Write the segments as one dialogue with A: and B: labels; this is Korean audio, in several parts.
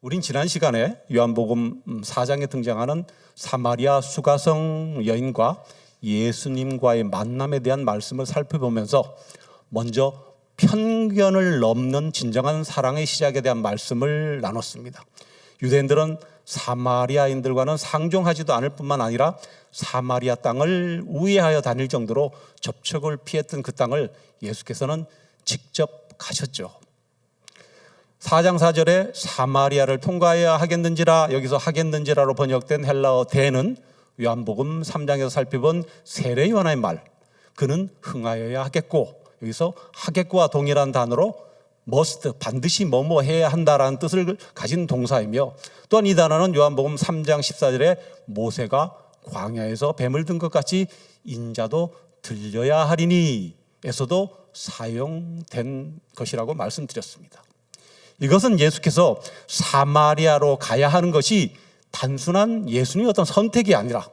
A: 우린 지난 시간에 요한복음 4장에 등장하는 사마리아 수가성 여인과 예수님과의 만남에 대한 말씀을 살펴보면서 먼저 편견을 넘는 진정한 사랑의 시작에 대한 말씀을 나눴습니다. 유대인들은 사마리아인들과는 상종하지도 않을 뿐만 아니라 사마리아 땅을 우회하여 다닐 정도로 접촉을 피했던 그 땅을 예수께서는 직접 가셨죠. 4장 4절에 사마리아를 통과해야 하겠는지라, 여기서 하겠는지라로 번역된 헬라어 대는 요한복음 3장에서 살펴본 세례 요한의 말, 그는 흥하여야 하겠고, 여기서 하겠고와 동일한 단어로 must, 반드시 뭐뭐 해야 한다라는 뜻을 가진 동사이며, 또한 이 단어는 요한복음 3장 14절에 모세가 광야에서 뱀을 든 것 같이 인자도 들려야 하리니 에서도 사용된 것이라고 말씀드렸습니다. 이것은 예수께서 사마리아로 가야 하는 것이 단순한 예수님의 어떤 선택이 아니라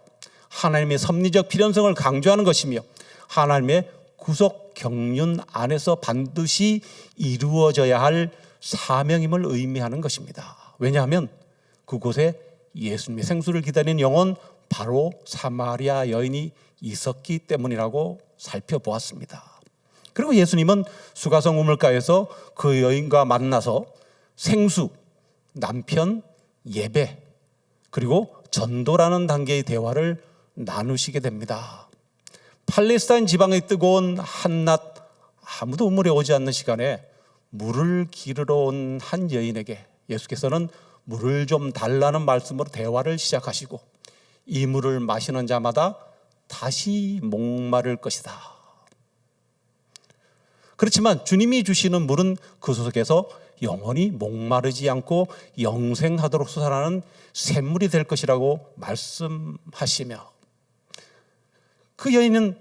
A: 하나님의 섭리적 필연성을 강조하는 것이며 하나님의 구속 경륜 안에서 반드시 이루어져야 할 사명임을 의미하는 것입니다. 왜냐하면 그곳에 예수님의 생수를 기다리는 영혼, 바로 사마리아 여인이 있었기 때문이라고 살펴보았습니다. 그리고 예수님은 수가성 우물가에서 그 여인과 만나서 생수, 남편, 예배, 그리고 전도라는 단계의 대화를 나누시게 됩니다. 팔레스타인 지방의 뜨거운 한낮, 아무도 우물에 오지 않는 시간에 물을 기르러 온 한 여인에게 예수께서는 물을 좀 달라는 말씀으로 대화를 시작하시고, 이 물을 마시는 자마다 다시 목마를 것이다. 그렇지만 주님이 주시는 물은 그 속에서 영원히 목마르지 않고 영생하도록 솟아나는 샘물이 될 것이라고 말씀하시며, 그 여인은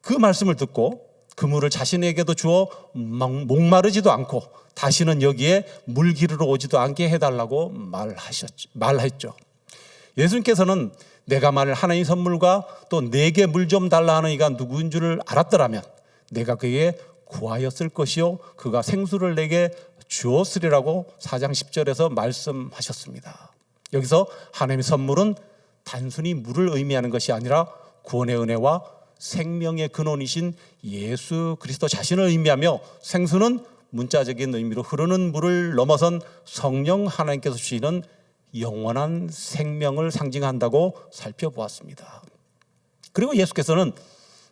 A: 그 말씀을 듣고 그 물을 자신에게도 주어 목마르지도 않고 다시는 여기에 물 기르러 오지도 않게 해달라고 말했죠. 예수님께서는 내가 만일 하나님 선물과 또 내게 물 좀 달라 하는 이가 누구인 줄을 알았더라면 내가 그에게 구하였을 것이요 그가 생수를 내게 주었으리라고 4장 10절에서 말씀하셨습니다. 여기서 하나님의 선물은 단순히 물을 의미하는 것이 아니라 구원의 은혜와 생명의 근원이신 예수 그리스도 자신을 의미하며, 생수는 문자적인 의미로 흐르는 물을 넘어선 성령 하나님께서 주시는 영원한 생명을 상징한다고 살펴보았습니다. 그리고 예수께서는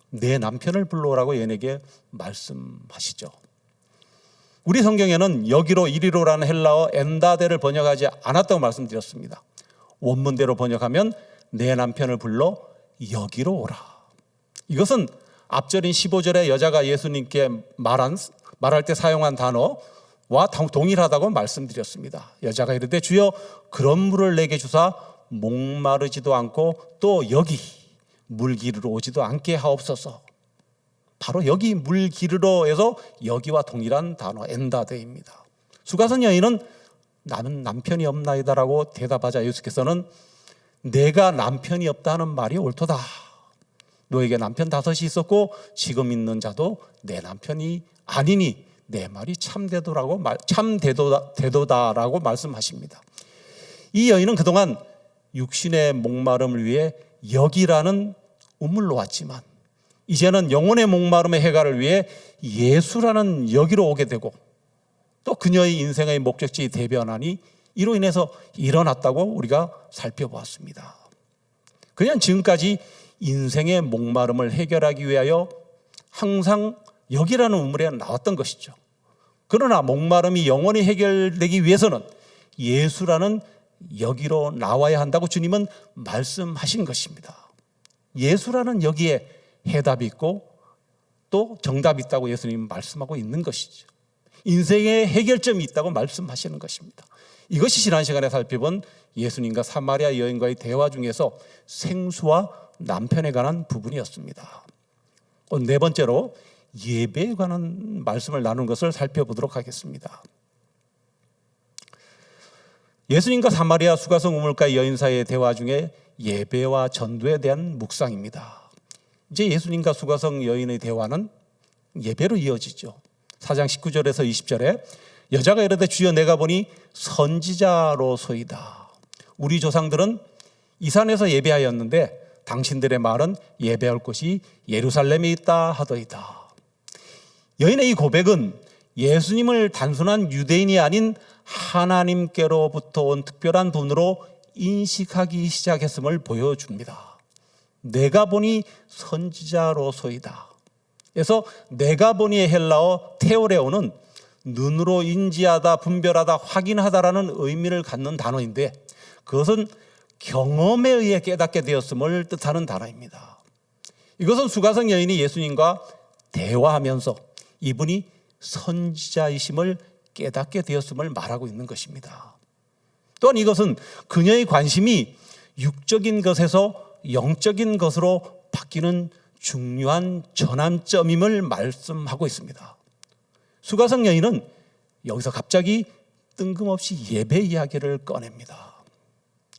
A: 내 남편을 불러오라고 여인에게 말씀하시죠. 우리 성경에는 여기로 이리로라는 헬라어 엔다데를 번역하지 않았다고 말씀드렸습니다. 원문대로 번역하면 내 남편을 불러 여기로 오라. 이것은 앞절인 15절에 여자가 예수님께 말할 때 사용한 단어와 동일하다고 말씀드렸습니다. 여자가 이르되 주여 그런 물을 내게 주사 목마르지도 않고 또 여기 물 기르러 오지도 않게 하옵소서. 바로 여기 물 기르러에서 여기와 동일한 단어 엔다데입니다. 수가성 여인은 나는 남편이 없나이다라고 대답하자 예수께서는 내가 남편이 없다는 말이 옳도다. 너에게 남편 5이 있었고 지금 있는 자도 내 남편이 아니니 내 말이 참되도다라고 말씀하십니다. 이 여인은 그동안 육신의 목마름을 위해 여기라는 우물로 왔지만 이제는 영혼의 목마름의 해결을 위해 예수라는 여기로 오게 되고, 또 그녀의 인생의 목적지 대변환이 이로 인해서 일어났다고 우리가 살펴보았습니다. 그냥 지금까지 인생의 목마름을 해결하기 위하여 항상 여기라는 우물에 나왔던 것이죠. 그러나 목마름이 영원히 해결되기 위해서는 예수라는 여기로 나와야 한다고 주님은 말씀하신 것입니다. 예수라는 여기에 해답이 있고 또 정답이 있다고 예수님은 말씀하고 있는 것이죠. 인생의 해결점이 있다고 말씀하시는 것입니다. 이것이 지난 시간에 살펴본 예수님과 사마리아 여인과의 대화 중에서 생수와 남편에 관한 부분이었습니다. 네 번째로 예배에 관한 말씀을 나눈 것을 살펴보도록 하겠습니다. 예수님과 사마리아 수가성 우물가 여인 사이의 대화 중에 예배와 전도에 대한 묵상입니다. 이제 예수님과 수가성 여인의 대화는 예배로 이어지죠. 4장 19절에서 20절에 여자가 이르되 주여 내가 보니 선지자로소이다. 우리 조상들은 이 산에서 예배하였는데 당신들의 말은 예배할 곳이 예루살렘에 있다 하더이다. 여인의 이 고백은 예수님을 단순한 유대인이 아닌 하나님께로부터 온 특별한 분으로 인식하기 시작했음을 보여줍니다. 내가 보니 선지자로소이다. 그래서 내가 보니의 헬라어 테오레오는 눈으로 인지하다, 분별하다, 확인하다라는 의미를 갖는 단어인데 그것은 경험에 의해 깨닫게 되었음을 뜻하는 단어입니다. 이것은 수가성 여인이 예수님과 대화하면서 이분이 선지자이심을 깨닫게 되었음을 말하고 있는 것입니다. 또한 이것은 그녀의 관심이 육적인 것에서 영적인 것으로 바뀌는 중요한 전환점임을 말씀하고 있습니다. 수가성 여인은 여기서 갑자기 뜬금없이 예배 이야기를 꺼냅니다.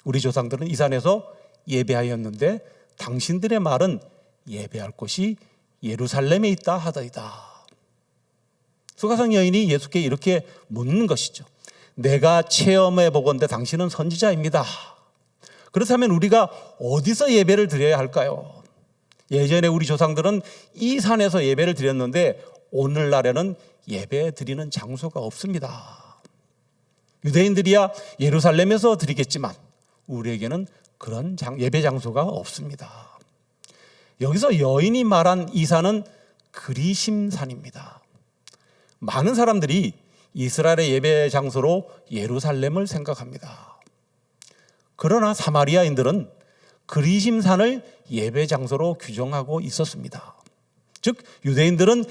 A: 우리 조상들은 이 산에서 예배하였는데 당신들의 말은 예배할 곳이 예루살렘에 있다 하더이다. 수가성 여인이 예수께 이렇게 묻는 것이죠. 내가 체험해 보건대 당신은 선지자입니다. 그렇다면 우리가 어디서 예배를 드려야 할까요? 예전에 우리 조상들은 이 산에서 예배를 드렸는데 오늘날에는 예배 드리는 장소가 없습니다. 유대인들이야 예루살렘에서 드리겠지만 우리에게는 그런 예배 장소가 없습니다. 여기서 여인이 말한 이 산은 그리심산입니다. 많은 사람들이 이스라엘의 예배 장소로 예루살렘을 생각합니다. 그러나 사마리아인들은 그리심산을 예배 장소로 규정하고 있었습니다. 즉 유대인들은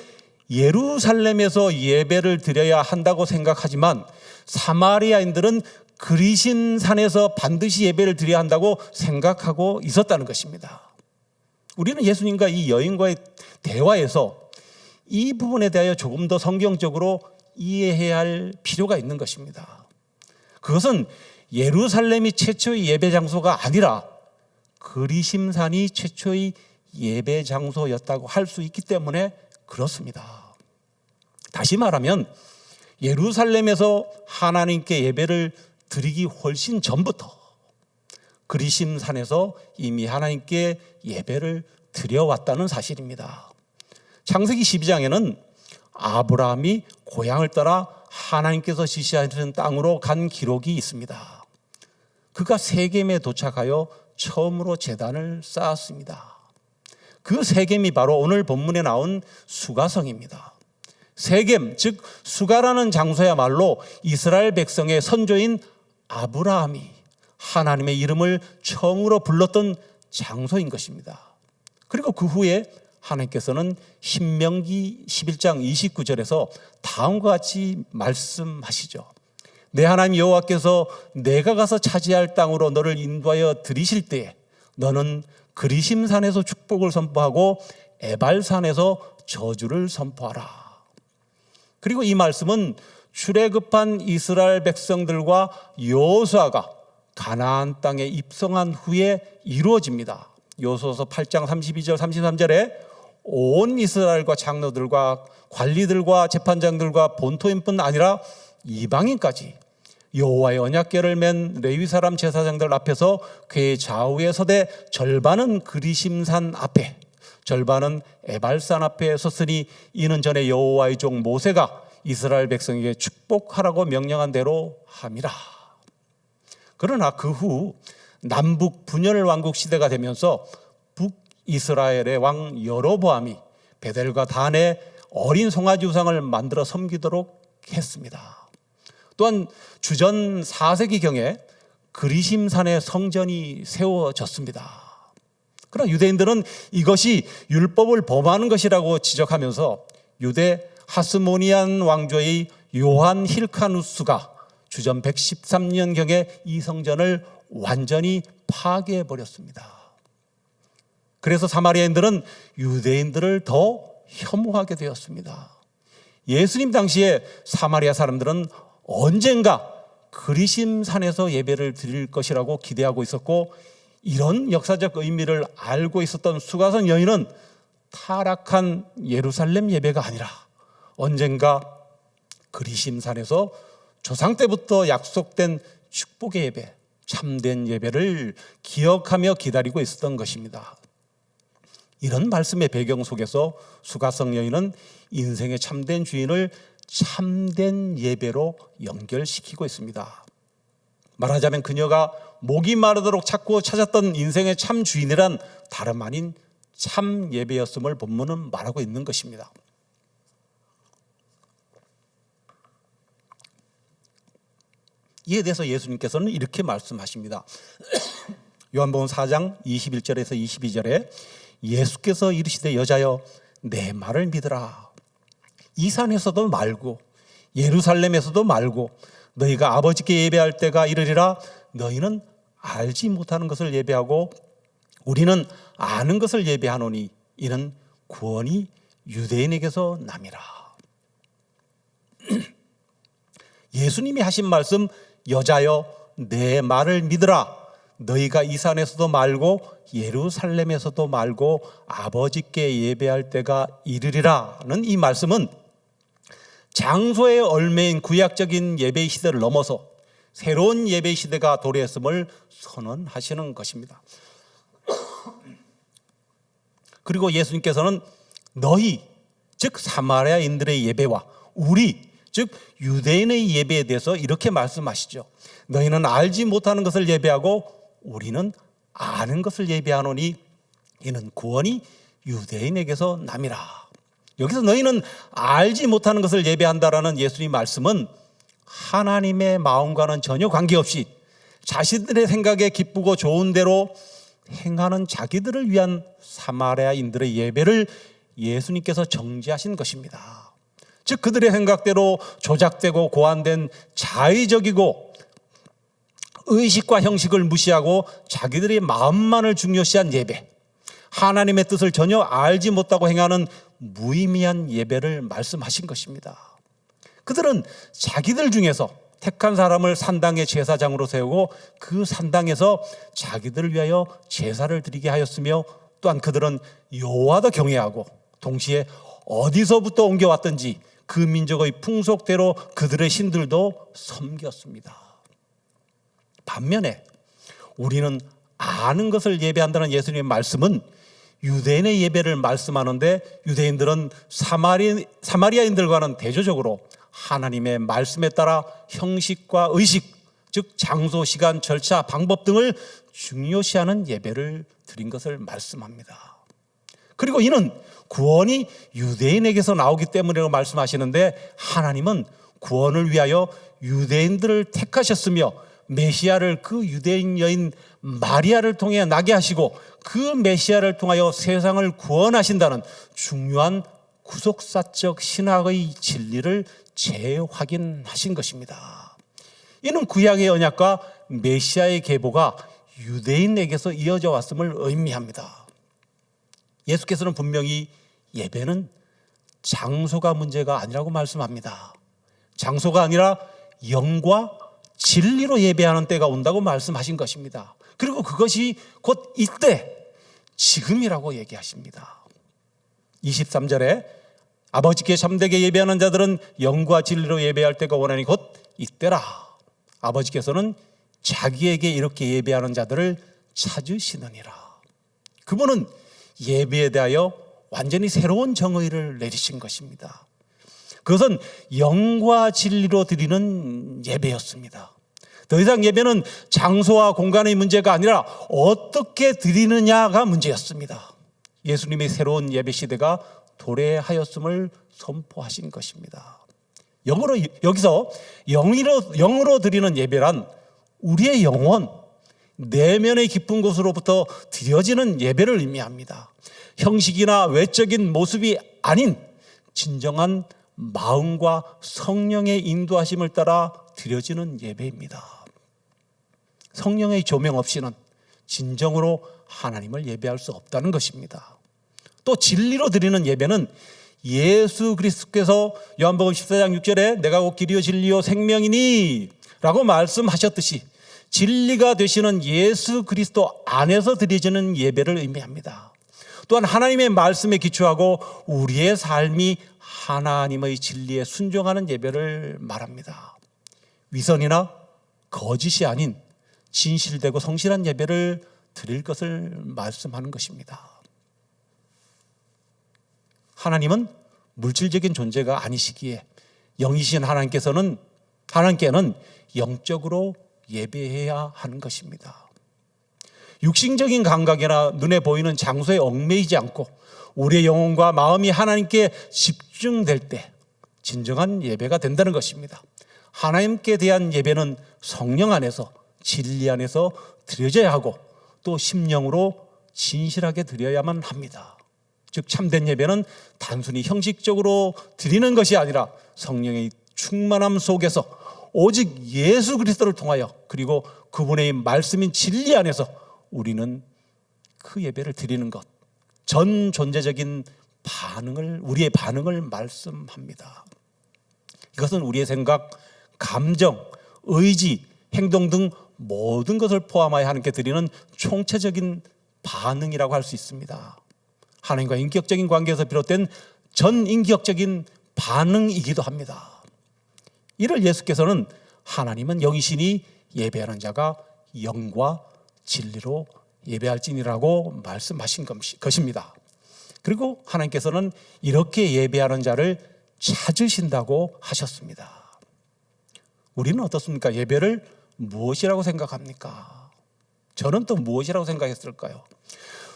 A: 예루살렘에서 예배를 드려야 한다고 생각하지만 사마리아인들은 그리심산에서 반드시 예배를 드려야 한다고 생각하고 있었다는 것입니다. 우리는 예수님과 이 여인과의 대화에서 이 부분에 대하여 조금 더 성경적으로 이해해야 할 필요가 있는 것입니다. 그것은 예루살렘이 최초의 예배 장소가 아니라 그리심산이 최초의 예배 장소였다고 할 수 있기 때문에 그렇습니다. 다시 말하면 예루살렘에서 하나님께 예배를 드리기 훨씬 전부터 그리심산에서 이미 하나님께 예배를 드려왔다는 사실입니다. 창세기 12장에는 아브라함이 고향을 떠나 하나님께서 지시하신 땅으로 간 기록이 있습니다. 그가 세겜에 도착하여 처음으로 제단을 쌓았습니다. 그 세겜이 바로 오늘 본문에 나온 수가성입니다. 세겜, 즉 수가라는 장소야말로 이스라엘 백성의 선조인 아브라함이 하나님의 이름을 처음으로 불렀던 장소인 것입니다. 그리고 그 후에 하나님께서는 신명기 11장 29절에서 다음과 같이 말씀하시죠. 내 하나님 여호와께서 내가 가서 차지할 땅으로 너를 인도하여 들이실 때에 너는 그리심산에서 축복을 선포하고 에발산에서 저주를 선포하라. 그리고 이 말씀은 출애굽한 이스라엘 백성들과 여호수아가 가나안 땅에 입성한 후에 이루어집니다. 여호수아서 8장 32절 33절에 온 이스라엘과 장로들과 관리들과 재판장들과 본토인뿐 아니라 이방인까지 여호와의 언약궤를 맨 레위 사람 제사장들 앞에서 그의 좌우에 서되 절반은 그리심산 앞에 절반은 에발산 앞에 섰으니 이는 전에 여호와의 종 모세가 이스라엘 백성에게 축복하라고 명령한 대로 함이라. 그러나 그 후 남북 분열 왕국 시대가 되면서 북이스라엘의 왕 여로보암이 베델과 단에 어린 송아지 우상을 만들어 섬기도록 했습니다. 또한 주전 4세기경에 그리심산에 성전이 세워졌습니다. 그러나 유대인들은 이것이 율법을 범하는 것이라고 지적하면서 유대 하스모니안 왕조의 요한 힐카누스가 주전 113년경에 이 성전을 완전히 파괴해버렸습니다. 그래서 사마리아인들은 유대인들을 더 혐오하게 되었습니다. 예수님 당시에 사마리아 사람들은 언젠가 그리심산에서 예배를 드릴 것이라고 기대하고 있었고 이런 역사적 의미를 알고 있었던 수가성 여인은 타락한 예루살렘 예배가 아니라 언젠가 그리심산에서 조상 때부터 약속된 축복의 예배, 참된 예배를 기억하며 기다리고 있었던 것입니다. 이런 말씀의 배경 속에서 수가성 여인은 인생의 참된 주인을 참된 예배로 연결시키고 있습니다. 말하자면 그녀가 목이 마르도록 찾고 찾았던 인생의 참 주인이란 다름 아닌 참 예배였음을 본문은 말하고 있는 것입니다. 이에 대해서 예수님께서는 이렇게 말씀하십니다. 요한복음 4장 21절에서 22절에 예수께서 이르시되 여자여 내 말을 믿으라. 이 산에서도 말고 예루살렘에서도 말고 너희가 아버지께 예배할 때가 이르리라. 너희는 알지 못하는 것을 예배하고 우리는 아는 것을 예배하노니 이는 구원이 유대인에게서 남이라. 예수님이 하신 말씀, 여자여 내 말을 믿으라. 너희가 이 산에서도 말고 예루살렘에서도 말고 아버지께 예배할 때가 이르리라는 이 말씀은 장소의 얽매인 구약적인 예배 시대를 넘어서 새로운 예배 시대가 도래했음을 선언하시는 것입니다. 그리고 예수님께서는 너희, 즉 사마리아인들의 예배와 우리, 즉 유대인의 예배에 대해서 이렇게 말씀하시죠. 너희는 알지 못하는 것을 예배하고 우리는 아는 것을 예배하노니 이는 구원이 유대인에게서 남이라. 여기서 너희는 알지 못하는 것을 예배한다라는 예수님 말씀은 하나님의 마음과는 전혀 관계없이 자신들의 생각에 기쁘고 좋은 대로 행하는 자기들을 위한 사마리아인들의 예배를 예수님께서 정죄하신 것입니다. 즉 그들의 생각대로 조작되고 고안된 자의적이고 의식과 형식을 무시하고 자기들의 마음만을 중요시한 예배, 하나님의 뜻을 전혀 알지 못하고 행하는 무의미한 예배를 말씀하신 것입니다. 그들은 자기들 중에서 택한 사람을 산당의 제사장으로 세우고 그 산당에서 자기들을 위하여 제사를 드리게 하였으며 또한 그들은 여호와도 경외하고 동시에 어디서부터 옮겨왔든지 그 민족의 풍속대로 그들의 신들도 섬겼습니다. 반면에 우리는 아는 것을 예배한다는 예수님의 말씀은 유대인의 예배를 말씀하는데 유대인들은 사마리아인들과는 대조적으로 하나님의 말씀에 따라 형식과 의식, 즉 장소, 시간, 절차, 방법 등을 중요시하는 예배를 드린 것을 말씀합니다. 그리고 이는 구원이 유대인에게서 나오기 때문이라고 말씀하시는데 하나님은 구원을 위하여 유대인들을 택하셨으며 메시아를 그 유대인 여인 마리아를 통해 나게 하시고 그 메시아를 통하여 세상을 구원하신다는 중요한 구속사적 신학의 진리를 재확인하신 것입니다. 이는 구약의 언약과 메시아의 계보가 유대인에게서 이어져 왔음을 의미합니다. 예수께서는 분명히 예배는 장소가 문제가 아니라고 말씀합니다. 장소가 아니라 영과 진리로 예배하는 때가 온다고 말씀하신 것입니다. 그리고 그것이 곧 이때, 지금이라고 얘기하십니다. 23절에 아버지께 참되게 예배하는 자들은 영과 진리로 예배할 때가 오나니 곧 이때라. 아버지께서는 자기에게 이렇게 예배하는 자들을 찾으시느니라. 그분은 예배에 대하여 완전히 새로운 정의를 내리신 것입니다. 그것은 영과 진리로 드리는 예배였습니다. 더 이상 예배는 장소와 공간의 문제가 아니라 어떻게 드리느냐가 문제였습니다. 예수님의 새로운 예배 시대가 도래하였음을 선포하신 것입니다. 여기서 영으로 드리는 예배란 우리의 영혼, 내면의 깊은 곳으로부터 드려지는 예배를 의미합니다. 형식이나 외적인 모습이 아닌 진정한 마음과 성령의 인도하심을 따라 드려지는 예배입니다. 성령의 조명 없이는 진정으로 하나님을 예배할 수 없다는 것입니다. 또 진리로 드리는 예배는 예수 그리스도께서 요한복음 14장 6절에 내가 곧 길이요 진리요 생명이니 라고 말씀하셨듯이 진리가 되시는 예수 그리스도 안에서 드려지는 예배를 의미합니다. 또한 하나님의 말씀에 기초하고 우리의 삶이 하나님의 진리에 순종하는 예배를 말합니다. 위선이나 거짓이 아닌 진실되고 성실한 예배를 드릴 것을 말씀하는 것입니다. 하나님은 물질적인 존재가 아니시기에 영이신 하나님께는 영적으로 예배해야 하는 것입니다. 육신적인 감각이나 눈에 보이는 장소에 얽매이지 않고 우리의 영혼과 마음이 하나님께 집중될 때 진정한 예배가 된다는 것입니다. 하나님께 대한 예배는 성령 안에서 진리 안에서 드려져야 하고 또 심령으로 진실하게 드려야만 합니다. 즉 참된 예배는 단순히 형식적으로 드리는 것이 아니라 성령의 충만함 속에서 오직 예수 그리스도를 통하여 그리고 그분의 말씀인 진리 안에서 우리는 그 예배를 드리는 것, 전 존재적인 우리의 반응을 말씀합니다. 이것은 우리의 생각, 감정, 의지, 행동 등 모든 것을 포함하여 하나님께 드리는 총체적인 반응이라고 할 수 있습니다. 하나님과 인격적인 관계에서 비롯된 전인격적인 반응이기도 합니다. 이를 예수께서는 하나님은 영이시니 예배하는 자가 영과 진리로 예배할지니라고 말씀하신 것입니다. 그리고 하나님께서는 이렇게 예배하는 자를 찾으신다고 하셨습니다. 우리는 어떻습니까? 예배를 무엇이라고 생각합니까? 저는 또 무엇이라고 생각했을까요?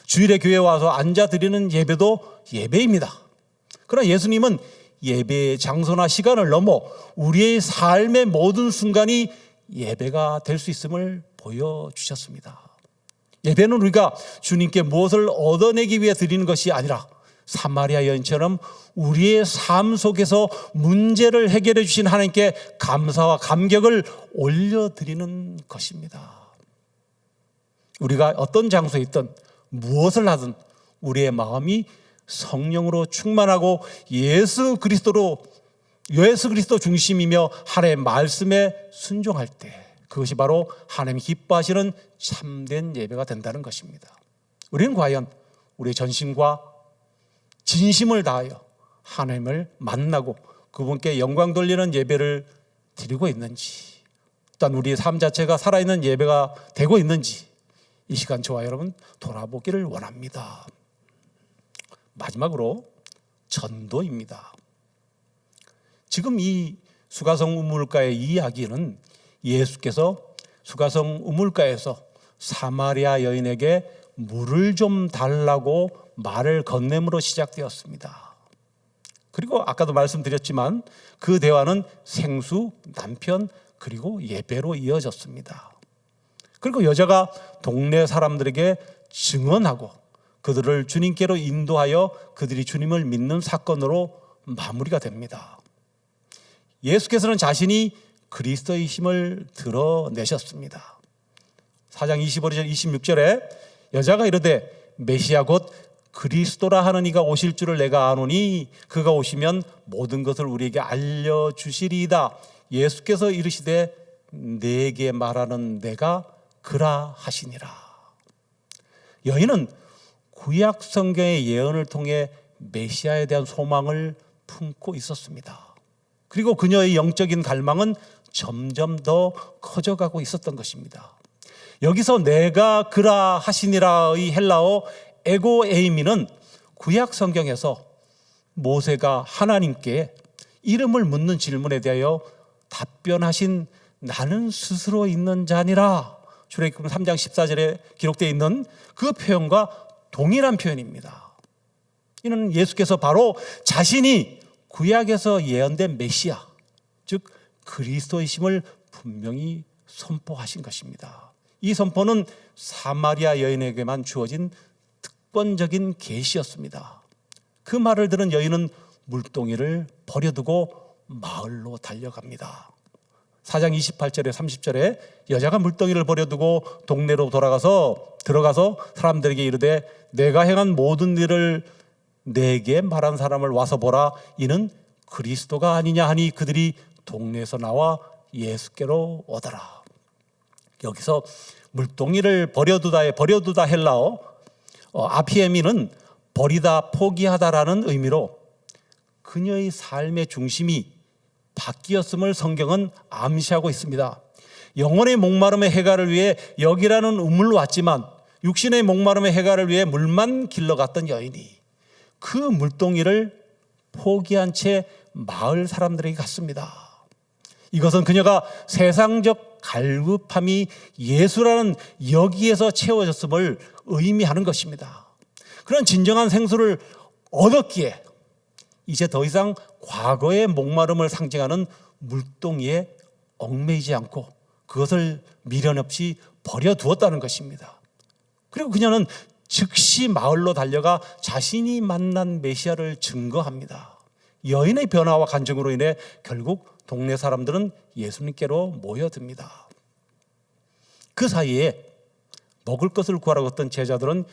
A: 주일에 교회에 와서 앉아 드리는 예배도 예배입니다. 그러나 예수님은 예배의 장소나 시간을 넘어 우리의 삶의 모든 순간이 예배가 될 수 있음을 보여주셨습니다. 예배는 우리가 주님께 무엇을 얻어내기 위해 드리는 것이 아니라 사마리아 여인처럼 우리의 삶 속에서 문제를 해결해 주신 하나님께 감사와 감격을 올려드리는 것입니다. 우리가 어떤 장소에 있든 무엇을 하든 우리의 마음이 성령으로 충만하고 예수 그리스도 중심이며 하나님의 말씀에 순종할 때 그것이 바로 하나님이 기뻐하시는 참된 예배가 된다는 것입니다. 우리는 과연 우리의 전심과 진심을 다하여 하나님을 만나고 그분께 영광 돌리는 예배를 드리고 있는지, 또한 우리의 삶 자체가 살아있는 예배가 되고 있는지 이 시간 저와 여러분 돌아보기를 원합니다. 마지막으로 전도입니다. 지금 이 수가성 우물가의 이야기는 예수께서 수가성 우물가에서 사마리아 여인에게 물을 좀 달라고 말을 건넴으로 시작되었습니다. 그리고 아까도 말씀드렸지만 그 대화는 생수, 남편, 그리고 예배로 이어졌습니다. 그리고 여자가 동네 사람들에게 증언하고 그들을 주님께로 인도하여 그들이 주님을 믿는 사건으로 마무리가 됩니다. 예수께서는 자신이 그리스도이심을 드러내셨습니다. 4장 25절 26절에 여자가 이르되 메시아 곧 그리스도라 하는 이가 오실 줄을 내가 아노니 그가 오시면 모든 것을 우리에게 알려주시리이다. 예수께서 이르시되 내게 말하는 내가 그라 하시니라. 여인은 구약 성경의 예언을 통해 메시아에 대한 소망을 품고 있었습니다. 그리고 그녀의 영적인 갈망은 점점 더 커져가고 있었던 것입니다. 여기서 내가 그라 하시니라의 헬라어 에고 에이미는 구약 성경에서 모세가 하나님께 이름을 묻는 질문에 대하여 답변하신 나는 스스로 있는 자니라 출애굽기 3장 14절에 기록되어 있는 그 표현과 동일한 표현입니다. 이는 예수께서 바로 자신이 구약에서 예언된 메시아 즉 그리스도이심을 분명히 선포하신 것입니다. 이 선포는 사마리아 여인에게만 주어진 특권적인 계시였습니다. 그 말을 들은 여인은 물동이를 버려두고 마을로 달려갑니다. 4장 28절에 30절에 여자가 물동이를 버려두고 동네로 들어가서 사람들에게 이르되 내가 행한 모든 일을 내게 말한 사람을 와서 보라 이는 그리스도가 아니냐 하니 그들이 동네에서 나와 예수께로 오더라. 여기서 물동이를 버려두다의 버려두다 헬라어 아피에미는 버리다 포기하다라는 의미로 그녀의 삶의 중심이 바뀌었음을 성경은 암시하고 있습니다. 영혼의 목마름의 해갈을 위해 여기라는 우물로 왔지만 육신의 목마름의 해갈을 위해 물만 길러갔던 여인이 그 물동이를 포기한 채 마을 사람들에게 갔습니다. 이것은 그녀가 세상적 갈급함이 예수라는 여기에서 채워졌음을 의미하는 것입니다. 그런 진정한 생수를 얻었기에 이제 더 이상 과거의 목마름을 상징하는 물동이에 얽매이지 않고 그것을 미련 없이 버려두었다는 것입니다. 그리고 그녀는 즉시 마을로 달려가 자신이 만난 메시아를 증거합니다. 여인의 변화와 간증으로 인해 결국 동네 사람들은 예수님께로 모여듭니다. 그 사이에 먹을 것을 구하러 갔던 제자들은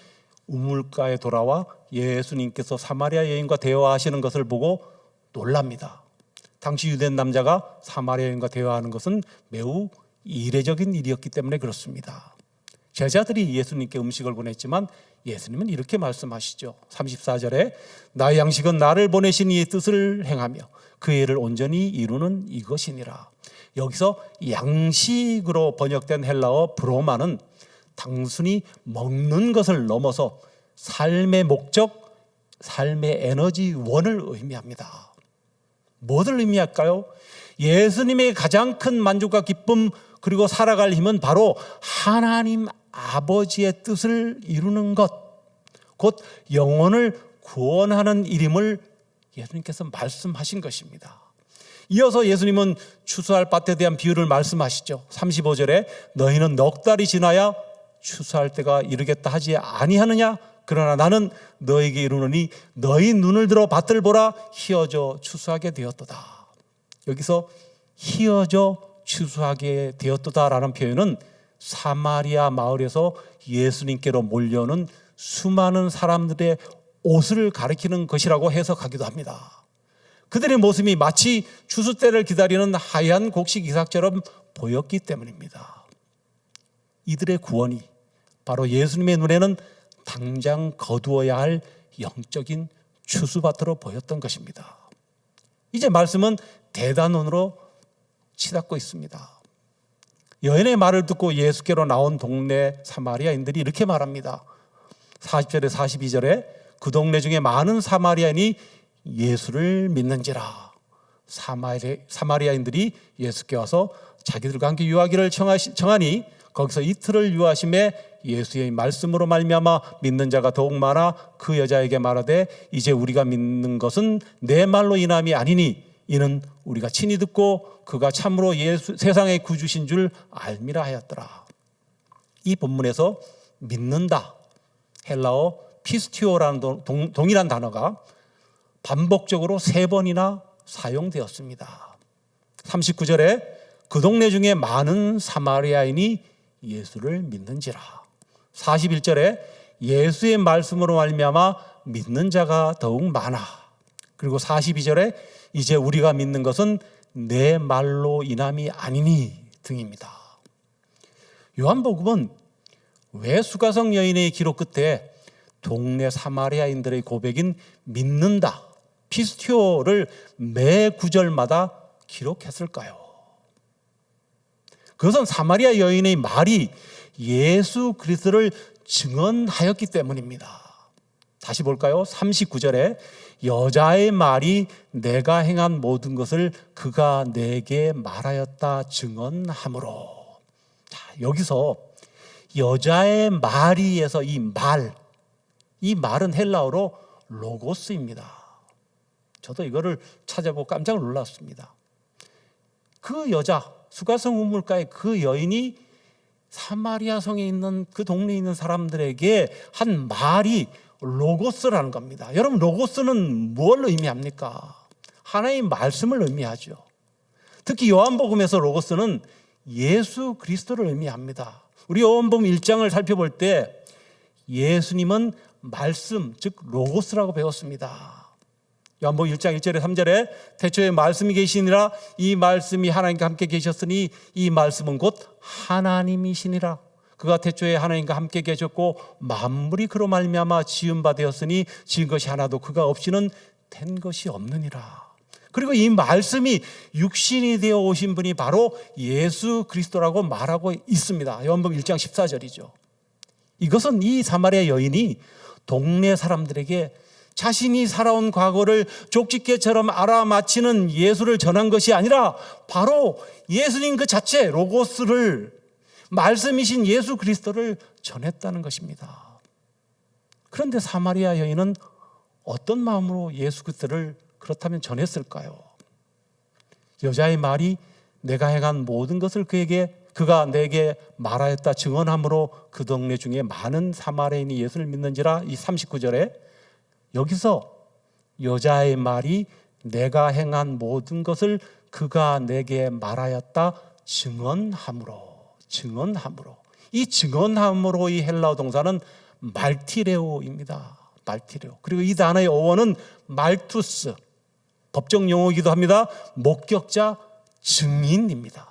A: 우물가에 돌아와 예수님께서 사마리아 여인과 대화하시는 것을 보고 놀랍니다. 당시 유대인 남자가 사마리아 여인과 대화하는 것은 매우 이례적인 일이었기 때문에 그렇습니다. 제자들이 예수님께 음식을 보냈지만 예수님은 이렇게 말씀하시죠. 34절에 나의 양식은 나를 보내신 이의 뜻을 행하며 그의 일을 온전히 이루는 이것이니라. 여기서 양식으로 번역된 헬라어 브로마는 단순히 먹는 것을 넘어서 삶의 목적, 삶의 에너지원을 의미합니다. 무엇을 의미할까요? 예수님의 가장 큰 만족과 기쁨 그리고 살아갈 힘은 바로 하나님 아버지의 뜻을 이루는 것, 곧 영혼을 구원하는 일임을 예수님께서 말씀하신 것입니다. 이어서 예수님은 추수할 밭에 대한 비유를 말씀하시죠. 35절에 너희는 넉 달이 지나야 추수할 때가 이르겠다 하지 아니하느냐? 그러나 나는 너에게 이르노니 너희 눈을 들어 밭을 보라 희어져 추수하게 되었도다. 여기서 희어져 추수하게 되었도다라는 표현은 사마리아 마을에서 예수님께로 몰려오는 수많은 사람들의 옷을 가리키는 것이라고 해석하기도 합니다. 그들의 모습이 마치 추수 때를 기다리는 하얀 곡식 이삭처럼 보였기 때문입니다. 이들의 구원이 바로 예수님의 눈에는 당장 거두어야 할 영적인 추수밭으로 보였던 것입니다. 이제 말씀은 대단원으로 치닫고 있습니다. 여인의 말을 듣고 예수께로 나온 동네 사마리아인들이 이렇게 말합니다. 40절에 42절에 그 동네 중에 많은 사마리아인이 예수를 믿는지라. 사마리아인들이 예수께 와서 자기들과 함께 유하기를 청하니 거기서 이틀을 유하심에 예수의 말씀으로 말미암아 믿는 자가 더욱 많아 그 여자에게 말하되 이제 우리가 믿는 것은 내 말로 인함이 아니니 이는 우리가 친히 듣고 그가 참으로 세상의 구주신 줄 알미라 하였더라. 이 본문에서 믿는다, 헬라어 피스티오라는 동일한 단어가 반복적으로 3번이나 사용되었습니다. 39절에 그 동네 중에 많은 사마리아인이 예수를 믿는지라. 41절에 예수의 말씀으로 말미암아 믿는 자가 더욱 많아. 그리고 42절에 이제 우리가 믿는 것은 내 말로 인함이 아니니 등입니다. 요한복음은 왜 수가성 여인의 기록 끝에 동네 사마리아인들의 고백인 믿는다, 피스티오를 매 구절마다 기록했을까요? 그것은 사마리아 여인의 말이 예수 그리스도를 증언하였기 때문입니다. 다시 볼까요? 39절에 여자의 말이 내가 행한 모든 것을 그가 내게 말하였다 증언하므로. 자, 여기서 여자의 말이에서 이 말은 헬라어로 로고스입니다. 저도 이거를 찾아보고 깜짝 놀랐습니다. 그 여자, 수가성 우물가의 그 여인이 사마리아 성에 있는 그 동네에 있는 사람들에게 한 말이 로고스라는 겁니다. 여러분, 로고스는 뭘 의미합니까? 하나님의 말씀을 의미하죠. 특히 요한복음에서 로고스는 예수 그리스도를 의미합니다. 우리 요한복음 1장을 살펴볼 때 예수님은 말씀, 즉 로고스라고 배웠습니다. 요한복음 1장 1절에 3절에 태초에 말씀이 계시니라 이 말씀이 하나님과 함께 계셨으니 이 말씀은 곧 하나님이시니라. 그가 태초에 하나님과 함께 계셨고 만물이 그로 말미암아 지은 바 되었으니 지은 것이 하나도 그가 없이는 된 것이 없느니라. 그리고 이 말씀이 육신이 되어 오신 분이 바로 예수 그리스도라고 말하고 있습니다. 요한복음 1장 14절이죠. 이것은 이 사마리아 여인이 동네 사람들에게 자신이 살아온 과거를 족집게처럼 알아맞히는 예수를 전한 것이 아니라 바로 예수님 그 자체, 로고스를, 말씀이신 예수 그리스도를 전했다는 것입니다. 그런데 사마리아 여인은 어떤 마음으로 예수 그리스도를 그렇다면 전했을까요? 여자의 말이 내가 행한 모든 것을 그가 내게 말하였다 증언함으로 그 동네 중에 많은 사마리아인이 예수를 믿는지라. 이 39절에 여기서 여자의 말이 내가 행한 모든 것을 그가 내게 말하였다 증언함으로. 이 증언함으로 이 헬라어 동사는 말티레오입니다. 말티레오. 그리고 이 단어의 어원은 말투스, 법정 용어이기도 합니다. 목격자, 증인입니다.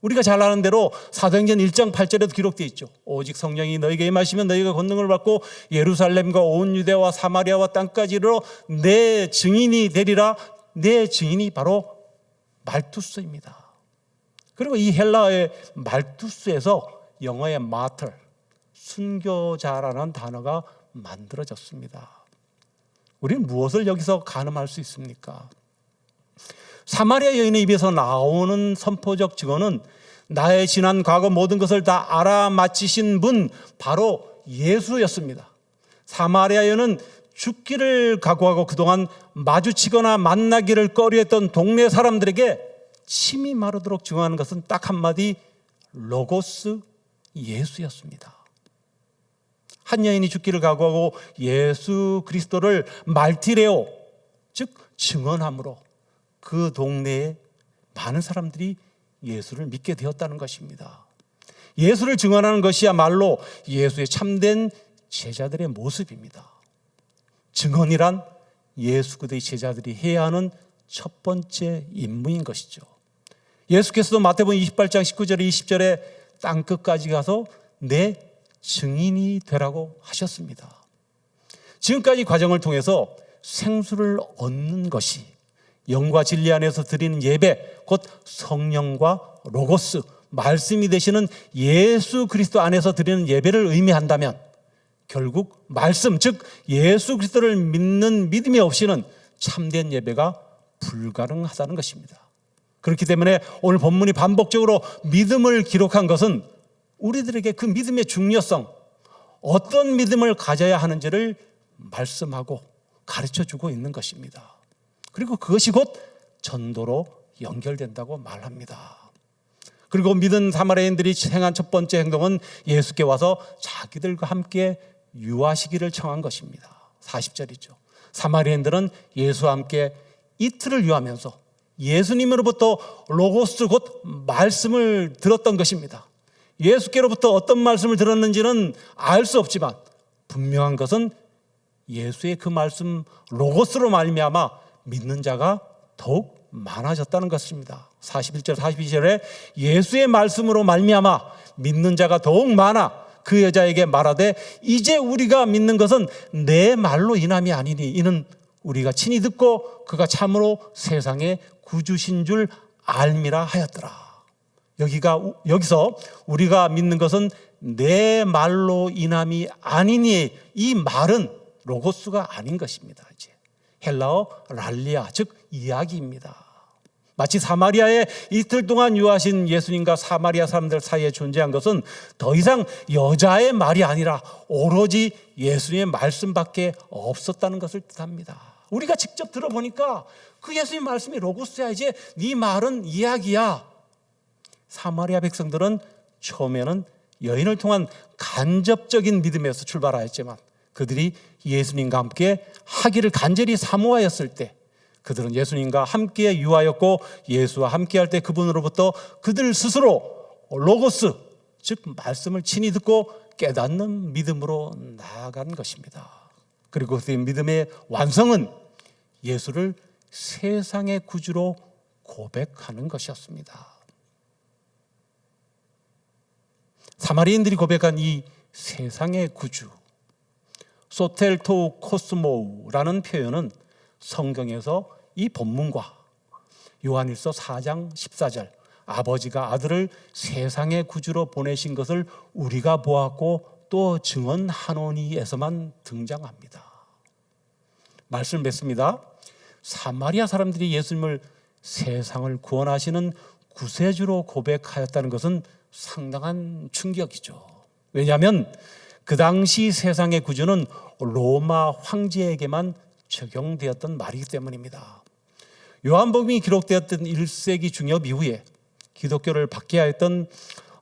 A: 우리가 잘 아는 대로 사도행전 1장 8절에도 기록되어 있죠. 오직 성령이 너희에게 임하시면 너희가 권능을 받고 예루살렘과 온 유대와 사마리아와 땅까지 이르러 내 증인이 되리라. 내 증인이 바로 말투스입니다. 그리고 이 헬라어의 말투스에서 영어의 마터, 순교자라는 단어가 만들어졌습니다. 우리는 무엇을 여기서 가늠할 수 있습니까? 사마리아 여인의 입에서 나오는 선포적 증언은 나의 지난 과거 모든 것을 다 알아맞히신 분 바로 예수였습니다. 사마리아 여인은 죽기를 각오하고 그동안 마주치거나 만나기를 꺼려했던 동네 사람들에게 침이 마르도록 증언하는 것은 딱 한마디 로고스, 예수였습니다. 한 여인이 죽기를 각오하고 예수 그리스도를 말티레오, 즉 증언함으로 그 동네에 많은 사람들이 예수를 믿게 되었다는 것입니다. 예수를 증언하는 것이야말로 예수의 참된 제자들의 모습입니다. 증언이란 예수 그리스도의 제자들이 해야 하는 첫 번째 임무인 것이죠. 예수께서도 마태복음 28장 19절에 20절에 땅끝까지 가서 내 증인이 되라고 하셨습니다. 지금까지 과정을 통해서 생수를 얻는 것이 영과 진리 안에서 드리는 예배, 곧 성령과 로고스, 말씀이 되시는 예수 그리스도 안에서 드리는 예배를 의미한다면 결국 말씀, 즉 예수 그리스도를 믿는 믿음이 없이는 참된 예배가 불가능하다는 것입니다. 그렇기 때문에 오늘 본문이 반복적으로 믿음을 기록한 것은 우리들에게 그 믿음의 중요성, 어떤 믿음을 가져야 하는지를 말씀하고 가르쳐주고 있는 것입니다. 그리고 그것이 곧 전도로 연결된다고 말합니다. 그리고 믿은 사마리아인들이 행한 첫 번째 행동은 예수께 와서 자기들과 함께 유하시기를 청한 것입니다. 40절이죠. 사마리아인들은 예수와 함께 이틀을 유하면서 예수님으로부터 로고스 곧 말씀을 들었던 것입니다. 예수께로부터 어떤 말씀을 들었는지는 알 수 없지만 분명한 것은 예수의 그 말씀 로고스로 말미암아 믿는 자가 더욱 많아졌다는 것입니다. 41절 42절에 예수의 말씀으로 말미암아 믿는 자가 더욱 많아 그 여자에게 말하되 이제 우리가 믿는 것은 내 말로 인함이 아니니 이는 우리가 친히 듣고 그가 참으로 세상의 구주신 줄 알미라 하였더라. 여기서 우리가 믿는 것은 내 말로 인함이 아니니 이 말은 로고스가 아닌 것입니다. 이제 헬라어 랄리아, 즉 이야기입니다. 마치 사마리아에 이틀 동안 유하신 예수님과 사마리아 사람들 사이에 존재한 것은 더 이상 여자의 말이 아니라 오로지 예수님의 말씀밖에 없었다는 것을 뜻합니다. 우리가 직접 들어보니까 그 예수님 말씀이 로고스야. 이제 네 말은 이야기야. 사마리아 백성들은 처음에는 여인을 통한 간접적인 믿음에서 출발하였지만 그들이 예수님과 함께 하기를 간절히 사모하였을 때 그들은 예수님과 함께 유하였고 예수와 함께할 때 그분으로부터 그들 스스로 로고스, 즉 말씀을 친히 듣고 깨닫는 믿음으로 나아간 것입니다. 그리고 그 믿음의 완성은 예수를 세상의 구주로 고백하는 것이었습니다. 사마리아인들이 고백한 이 세상의 구주, 소텔토 코스모라는 표현은 성경에서 이 본문과 요한일서 4장 14절 아버지가 아들을 세상의 구주로 보내신 것을 우리가 보았고 또 증언하노니에서만 등장합니다. 말씀을 맺습니다. 사마리아 사람들이 예수님을 세상을 구원하시는 구세주로 고백하였다는 것은 상당한 충격이죠. 왜냐하면 그 당시 세상의 구주는 로마 황제에게만 적용되었던 말이기 때문입니다. 요한복음이 기록되었던 1세기 중엽 이후에 기독교를 박해하였던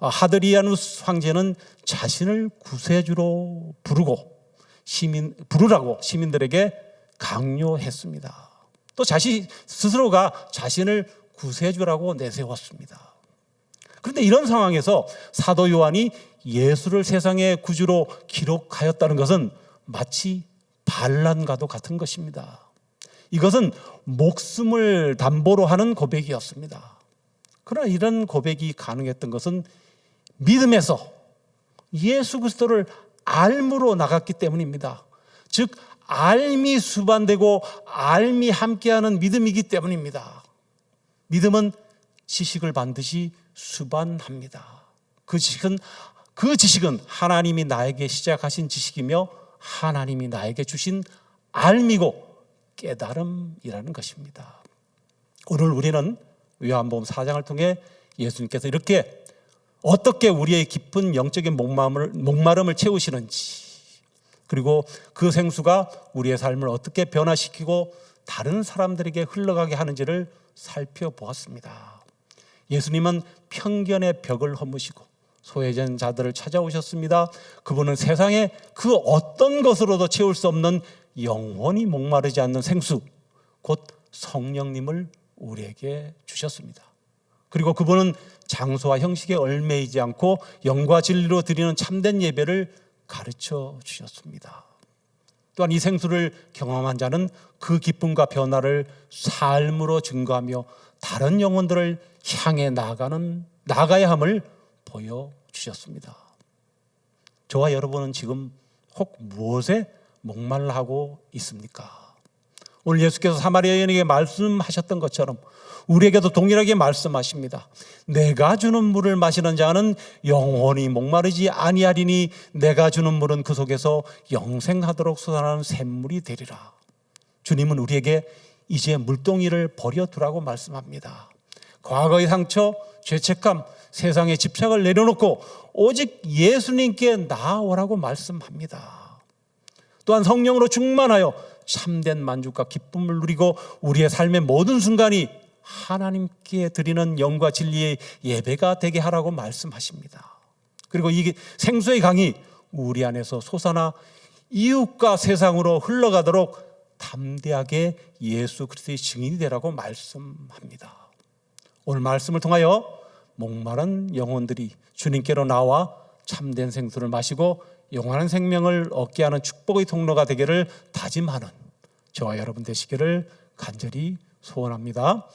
A: 하드리아누스 황제는 자신을 구세주로 부르라고 시민들에게 강요했습니다. 또 자신 스스로가 자신을 구세주라고 내세웠습니다. 그런데 이런 상황에서 사도 요한이 예수를 세상의 구주로 기록하였다는 것은 마치 반란과도 같은 것입니다. 이것은 목숨을 담보로 하는 고백이었습니다. 그러나 이런 고백이 가능했던 것은 믿음에서 예수 그리스도를 알므로 나갔기 때문입니다. 즉 알미 수반되고 알미 함께하는 믿음이기 때문입니다. 믿음은 지식을 반드시 수반합니다. 그 지식은 하나님이 나에게 시작하신 지식이며 하나님이 나에게 주신 알미고 깨달음이라는 것입니다. 오늘 우리는 요한복음 4장을 통해 예수님께서 이렇게 어떻게 우리의 깊은 영적인 목마름을 채우시는지, 그리고 그 생수가 우리의 삶을 어떻게 변화시키고 다른 사람들에게 흘러가게 하는지를 살펴보았습니다. 예수님은 편견의 벽을 허무시고 소외된 자들을 찾아오셨습니다. 그분은 세상에 그 어떤 것으로도 채울 수 없는 영원히 목마르지 않는 생수, 곧 성령님을 우리에게 주셨습니다. 그리고 그분은 장소와 형식에 얽매이지 않고 영과 진리로 드리는 참된 예배를 가르쳐 주셨습니다. 또한 이 생수를 경험한 자는 그 기쁨과 변화를 삶으로 증거하며 다른 영혼들을 향해 나가야 함을 보여주셨습니다. 저와 여러분은 지금 혹 무엇에 목말라 하고 있습니까? 오늘 예수께서 사마리아 여인에게 말씀하셨던 것처럼 우리에게도 동일하게 말씀하십니다. 내가 주는 물을 마시는 자는 영원히 목마르지 아니하리니 내가 주는 물은 그 속에서 영생하도록 솟아나는 샘물이 되리라. 주님은 우리에게 이제 물동이를 버려두라고 말씀합니다. 과거의 상처, 죄책감, 세상의 집착을 내려놓고 오직 예수님께 나아오라고 말씀합니다. 또한 성령으로 충만하여 참된 만족과 기쁨을 누리고 우리의 삶의 모든 순간이 하나님께 드리는 영과 진리의 예배가 되게 하라고 말씀하십니다. 그리고 이 생수의 강이 우리 안에서 솟아나 이웃과 세상으로 흘러가도록 담대하게 예수 그리스도의 증인이 되라고 말씀합니다. 오늘 말씀을 통하여 목마른 영혼들이 주님께로 나와 참된 생수를 마시고 영원한 생명을 얻게 하는 축복의 통로가 되기를 다짐하는 저와 여러분 되시기를 간절히 소원합니다.